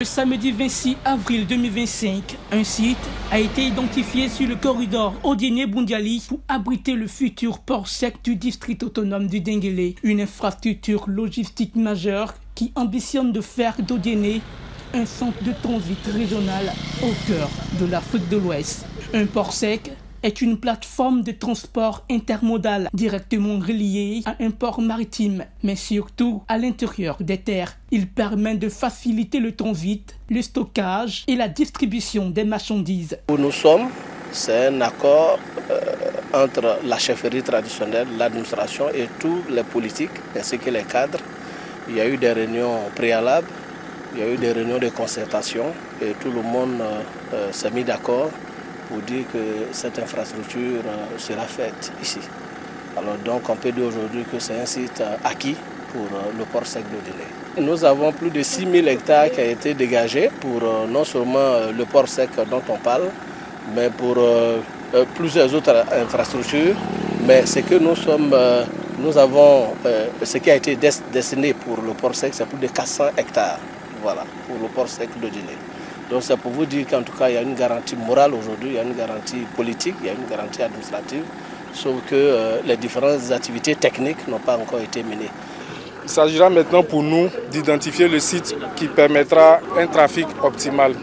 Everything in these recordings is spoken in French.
Samedi 26 avril 2025, un site a été identifié sur le corridor Odiéné-Boundiali pour abriter le futur port sec du district autonome du Denguélé, une infrastructure logistique majeure qui ambitionne de faire d'Odiéné un centre de transit régional au cœur de l'Afrique de l'Ouest. Un port sec est une plateforme de transport intermodal directement reliée à un port maritime, mais surtout à l'intérieur des terres. Il permet de faciliter le transit, le stockage et la distribution des marchandises. Où nous sommes, c'est un accord entre la chefferie traditionnelle, l'administration et tous les politiques ainsi que les cadres. Il y a eu des réunions préalables, il y a eu des réunions de concertation et tout le monde s'est mis d'accord pour dire que cette infrastructure sera faite ici. Alors donc on peut dire aujourd'hui que c'est un site acquis pour le port sec d'Odiéné. Nous avons plus de 6000 hectares qui ont été dégagés pour non seulement le port sec dont on parle, mais pour plusieurs autres infrastructures. Mais ce que nous avons, ce qui a été destiné pour le port sec, c'est plus de 400 hectares, voilà, pour le port sec d'Odiéné. Donc c'est pour vous dire qu'en tout cas il y a une garantie morale aujourd'hui, il y a une garantie politique, il y a une garantie administrative, sauf que les différentes activités techniques n'ont pas encore été menées. Il s'agira maintenant pour nous d'identifier le site qui permettra un trafic optimal.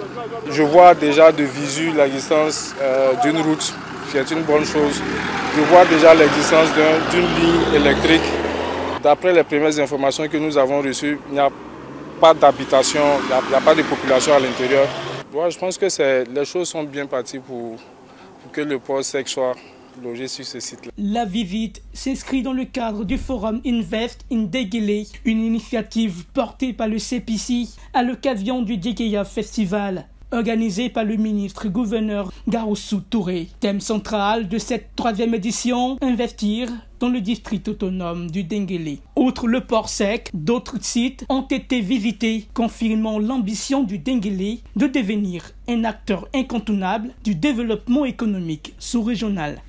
Je vois déjà de visu l'existence d'une route, qui est une bonne chose. Je vois déjà l'existence d'une ligne électrique. D'après les premières informations que nous avons reçues, il n'y a pas d'habitation, il n'y a pas de population à l'intérieur. Ouais, je pense que les choses sont bien parties pour que le port sec soit logé sur ce site-là. La visite s'inscrit dans le cadre du forum Invest in Denguélé, une initiative portée par le CPC à l'occasion du Djekeya Festival, organisé par le ministre-gouverneur Gaoussou Touré. Thème central de cette 3e édition, investir dans le district autonome du Denguélé. Outre le port sec, d'autres sites ont été visités, confirmant l'ambition du Denguélé de devenir un acteur incontournable du développement économique sous-régional.